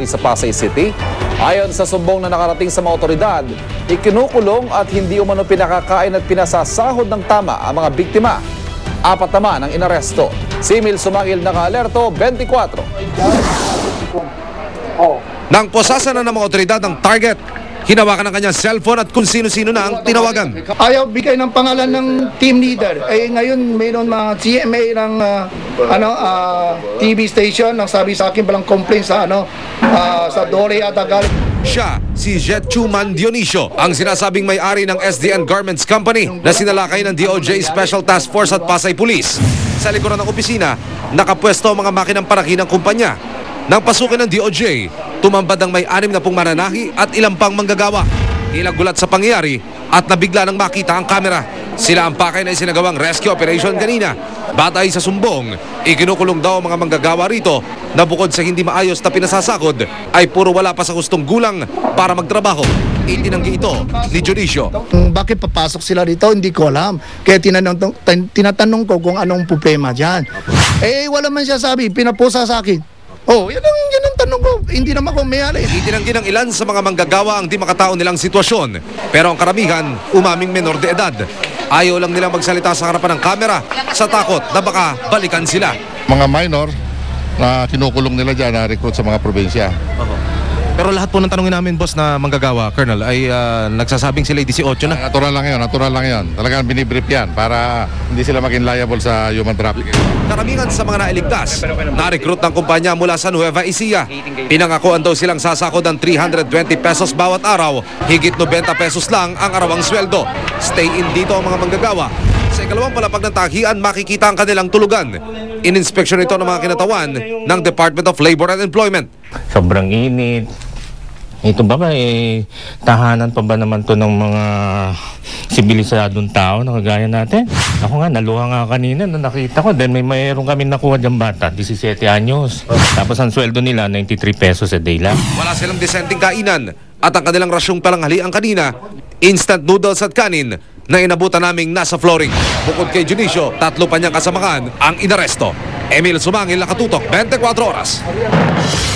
sa Pasay City. Ayon sa sumbong na nakarating sa mga otoridad, ikinukulong at hindi umano pinakakain at pinasasahod ng tama ang mga biktima. 4 naman ang inaresto. Si Emil Sumangil, naka-alerto, 24. Nang posasan na ng mga otoridad ng target, hinawakan ang kanyang cellphone at kung sino-sino na ang tinawagan. Ayaw bigay ng pangalan ng team leader. Eh ngayon mayroon mga GMA ng TV station nang sabi sa akin palang complaint sa sa Dore at Agal. Siya, si Jetchuman Dionisio, ang sinasabing may-ari ng SDN Garments Company na sinalakay ng DOJ Special Task Force at Pasay Police. Sa likuran ng opisina, nakapwesto ang mga makinang paraki ng kumpanya. Nang pasukin ng DOJ, tumambad ang may-anim na pong mananahi at ilang pang manggagawa. Ilang gulat sa pangyayari at nabigla nang makita ang kamera. Sila ang pakay na isinagawang rescue operation kanina. Batay sa sumbong, ikinukulong daw ang mga manggagawa rito na bukod sa hindi maayos na pinasasakod ay puro wala pa sa gustong gulang para magtrabaho. Itinanggi ito ni Dionisio. Bakit papasok sila dito? Hindi ko alam. Kaya tinatanong ko kung anong problema dyan. Eh wala man siya sabi, pinaposa sa akin. Oh, yan ang tanong ko. Hindi naman ako may-ari. Itinanggi ng ilan sa mga manggagawa ang di makatao nilang sitwasyon. Pero ang karamihan, umaming menor de edad. Ayaw lang nilang magsalita sa harapan ng kamera sa takot na baka balikan sila. Mga minor na kinukulong nila dyan na recruit sa mga probinsya. Pero lahat po ng tanongin namin, boss, na manggagawa, Colonel, ay nagsasabing sila 18 na. Natural lang yun. Talagang binibrief yan para hindi sila maging liable sa human trafficking. Karamihan sa mga nailigtas, na-recruit ng kumpanya mula sa Nueva Ecija. Pinangakuan daw silang sasakod ng 320 pesos bawat araw, higit 90 pesos lang ang arawang sweldo. Stay in dito ang mga manggagawa. Sa ikalawang palapag ng tahian, makikita ang kanilang tulugan. In-inspection ito ng mga kinatawan ng Department of Labor and Employment. Sobrang init. Ito ba tahanan pa ba naman to ng mga sibilisadong tao na kagaya natin? Ako nga, naluha nga kanina na nakita ko. Then mayroon kami nakuha dyan bata, 17 anyos. Tapos ang sweldo nila, 93 pesos a day lang. Wala silang disenteng kainan at ang kanilang rasyong palanghalian kanina, instant noodles at kanin na inabutan naming nasa flooring. Bukod kay Dionisio, 3 pa niyang kasamahan ang inaresto. Emil Sumangil, nakatutok, 24 oras.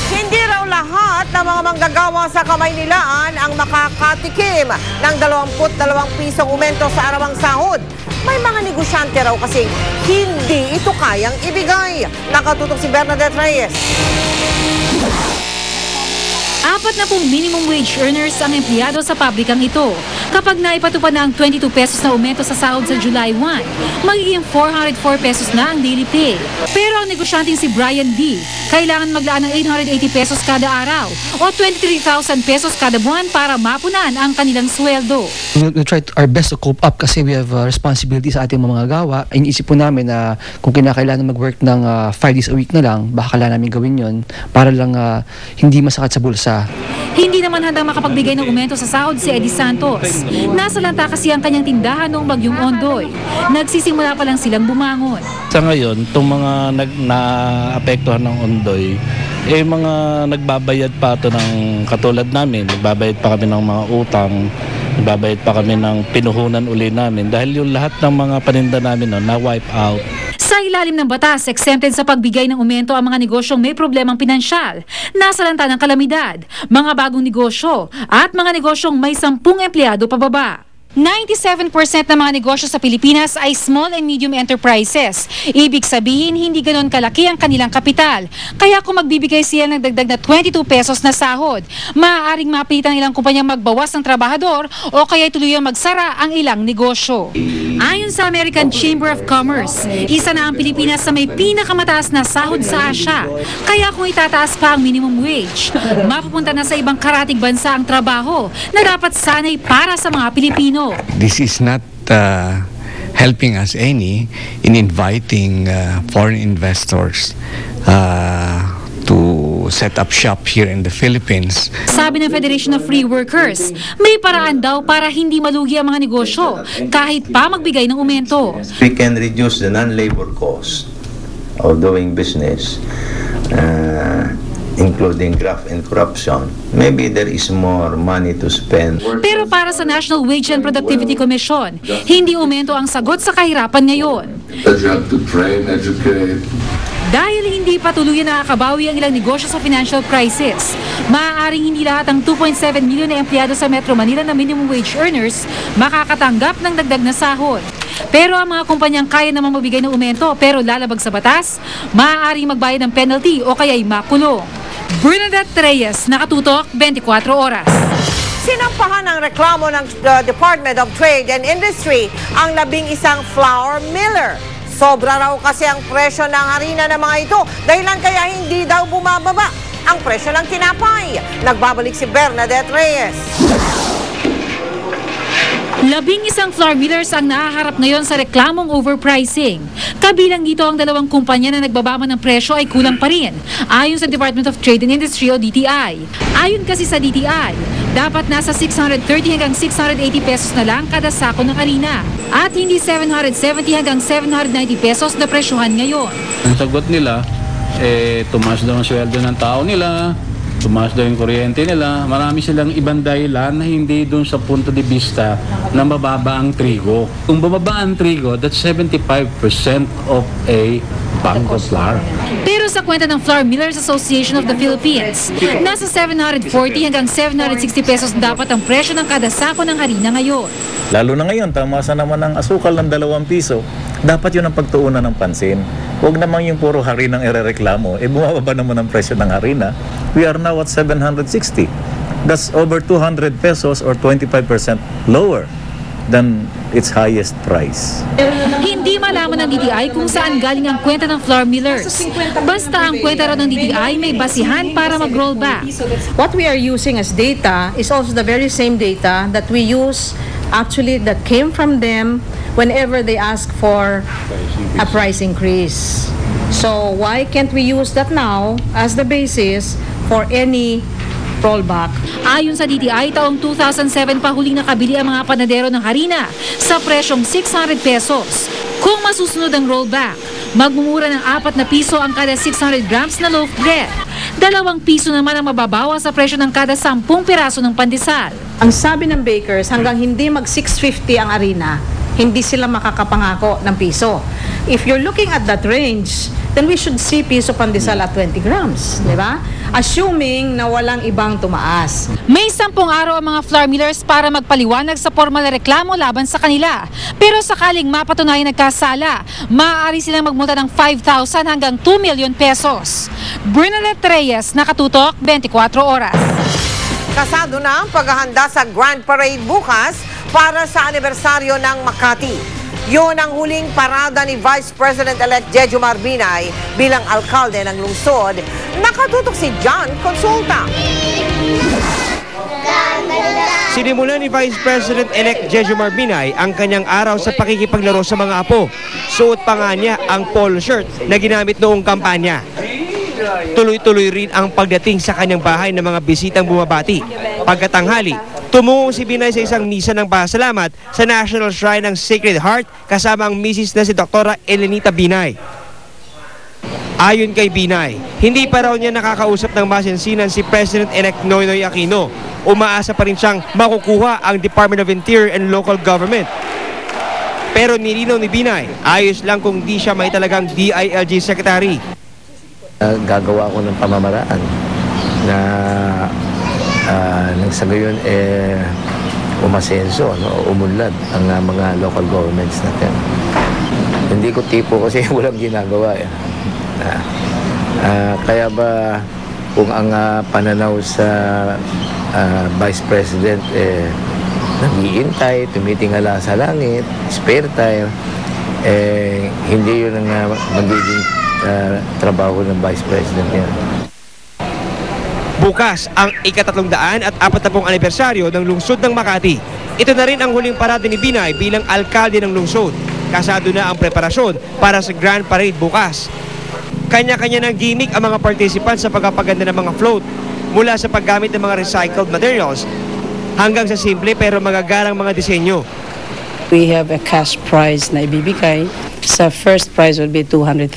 Hindi raw lahat ng mga manggagawa sa Kamaynilaan ang makakatikim ng 22 pisong aumento sa arawang sahod. May mga negosyante raw kasi hindi ito kayang ibigay. Nakatutok si Bernadette Reyes. 40 minimum wage earners ang empleyado sa pabrikang ito. Kapag naipatupad na ang 22 pesos na aumento sa sahod sa July 1, magiging 404 pesos na ang daily pay. Pero ang negosyanteng si Brian D, kailangan maglaan ng 880 pesos kada araw o 23,000 pesos kada buwan para mapunan ang kanilang sweldo. We'll try our best to cope up kasi we have responsibility sa ating mga gawa. Iniisip po namin na kung kinakailangan mag-work ng 5 days a week na lang, baka kailangan namin gawin yon para lang hindi masakit sa bulsa. Hindi naman handang makapagbigay ng aumento sa sahod si Eddie Santos. Nasa lanta kasi ang kanyang tindahan noong bagyong Ondoy. Nagsisimula pa lang silang bumangon. Sa ngayon, itong mga naapektuhan ng Ondoy, mga nagbabayad pa ito ng katulad namin. Nagbabayad pa kami ng mga utang, nagbabayad pa kami ng pinuhunan uli namin dahil yung lahat ng mga paninda namin na-wipe out. Sa ilalim ng batas, exempted sa pagbigay ng aumento ang mga negosyong may problemang pinansyal, nasa lanta ng kalamidad, mga bagong negosyo, at mga negosyong may 10 empleyado pababa. 97% ng mga negosyo sa Pilipinas ay small and medium enterprises. Ibig sabihin, hindi ganon kalaki ang kanilang kapital. Kaya kung magbibigay sila ng dagdag na 22 pesos na sahod, maaaring mapilitan ilang kumpanya magbawas ng trabahador o kaya tuluyang magsara ang ilang negosyo. Ayon sa American Chamber of Commerce, isa na ang Pilipinas sa may pinakamataas na sahod sa Asya. Kaya kung itataas pa ang minimum wage, mapupunta na sa ibang karatig bansa ang trabaho na dapat sanay para sa mga Pilipino. This is not helping us any in inviting foreign investors to set up shop here in the Philippines. Sabi ng Federation of Free Workers, may paraan daw para hindi malugi ang mga negosyo kahit pa magbigay ng aumento. We can reduce the non-labor cost of doing business, including graft and corruption. Maybe there is more money to spend. Pero para sa National Wage and Productivity Commission, hindi aumento ang sagot sa kahirapan ngayon. You have to train, educate, Dahil hindi pa tuluyan nakakabawi ang ilang negosyo sa financial crisis, maaaring hindi lahat ng 2.7 milyon na empleyado sa Metro Manila na minimum wage earners makakatanggap ng dagdag na sahod. Pero ang mga kumpanyang kaya namang magbigay ng aumento pero lalabag sa batas, maaaring magbayad ng penalty o kaya'y makulong. Bernadette Reyes, Nakatutok, 24 Oras. Sinampahan ng reklamo ng Department of Trade and Industry ang 11 flour miller. Sobra raw kasi ang presyo ng harina ng mga ito, dahilan kaya hindi daw bumababa ang presyo ng tinapay. Nagbabalik si Bernadette Reyes. 11 flour millers ang nahaharap ngayon sa reklamong overpricing. Kabilang dito ang 2 kumpanya na nagbababa ng presyo ay kulang pa rin, ayon sa Department of Trade and Industry o DTI. Ayon kasi sa DTI, dapat nasa 630 hanggang 680 pesos na lang kada sako ng harina at hindi 770 hanggang 790 pesos na presyohan ngayon. Ang sagot nila, tumaas daw ang sweldo ng tao nila, tumaas daw yung kuryente nila. Marami silang ibang dahilan na hindi doon sa punto de vista na mababa ang trigo. Kung bababa ang trigo, that's 75% of a bag of flour. Pero sa kwenta ng Flour Millers Association of the Philippines, nasa 740 hanggang 760 pesos dapat ang presyo ng kada sako ng harina ngayon. Lalo na ngayon, tamasa naman ang asukal ng 2 piso. Dapat yun ang pagtuunan ng pansin. Huwag naman yung puro harinang irereklamo. Bumababa naman ang presyo ng harina. We are now at 760. That's over 200 pesos or 25% lower than its highest price. Hindi malaman ng DTI kung saan galing ang kwenta ng flour millers. Basta ang kwenta raw ng DTI may basihan para mag-rollback. What we are using as data is also the very same data that we use actually that came from them whenever they ask for a price increase. So why can't we use that now as the basis for any rollback? Ayon sa DTI, taong 2007 pa huling nakabili ang mga panadero ng harina sa presyong 600 pesos. Kung masusunod ang rollback, magmumura ng 4 na piso ang kada 600 grams na loaf bread. 2 piso naman ang mababawa sa presyo ng kada 10 piraso ng pandesal. Ang sabi ng bakers, hanggang hindi mag 650 ang harina, hindi sila makakapangako ng piso. If you're looking at that range, then we should see piso pandesal at 20 grams, di ba? Assuming na walang ibang tumaas. May 10 araw ang mga flour millers para magpaliwanag sa formal na reklamo laban sa kanila. Pero sakaling mapatunayan nagkasala, maaari silang magmulta ng 5,000 hanggang 2 million pesos. Bernadette Reyes, Nakatutok, 24 Oras. Kasado na ang paghahanda sa Grand Parade bukas para sa anibersaryo ng Makati. Yun ang huling parada ni Vice President-elect Jejomar Binay bilang alkalde ng lungsod. Nakatutok si John Consulta. Sinimulan ni Vice President-elect Jejomar Binay ang kanyang araw sa pakikipaglaro sa mga apo. Suot pa nga niya ang polo shirt na ginamit noong kampanya. Tuloy-tuloy rin ang pagdating sa kanyang bahay ng mga bisitang bumabati. Pagkatanghali, tumungo si Binay sa isang misa ng pasalamat sa National Shrine ng Sacred Heart kasama ang misis na si Dr. Elenita Binay. Ayon kay Binay, hindi pa raw niya nakakausap ng masinsinan si President-elect Noynoy Aquino. Umaasa pa rin siyang makukuha ang Department of Interior and Local Government. Pero nilinaw ni Binay, ayos lang kung di siya may talagang DILG Secretary. Gagawa ko ng pamamaraan na nang sa gayon umasenso, umunlad ang mga local governments natin. Hindi ko tipo kasi walang ginagawa. Kaya ba kung ang pananaw sa Vice President nag-iintay, tumitingala sa langit, spare time, hindi yun ang magiging trabaho ng Vice President yan. Bukas ang ika-340 anibersaryo ng lungsod ng Makati. Ito na rin ang huling parada ni Binay bilang alkalde ng lungsod. Kasado na ang preparasyon para sa Grand Parade bukas. Kanya-kanya ng gimmick ang mga participants sa pagpapaganda ng mga float, mula sa paggamit ng mga recycled materials hanggang sa simple pero magagarang mga disenyo. We have a cash prize na ibibigay. Sa first prize will be 200,000,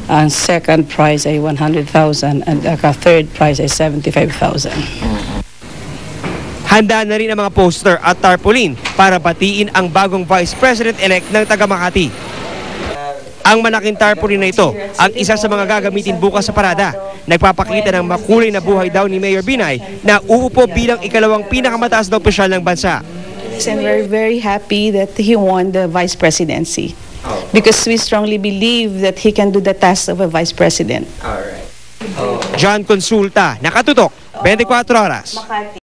ang second prize ay 100,000, and ang third prize ay 75,000. Handa na rin ang mga poster at tarpaulin para batiin ang bagong Vice President-elect ng taga Makati. Ang malaking tarpaulin na ito ang isa sa mga gagamitin bukas sa parada. Nagpapakita ng makulay na buhay daw ni Mayor Binay na uupo bilang ikalawang pinakamataas na opisyal ng bansa. And we're very happy that he won the vice presidency because we strongly believe that he can do the task of a vice president. John Consulta, Nakatutok, 24 Oras.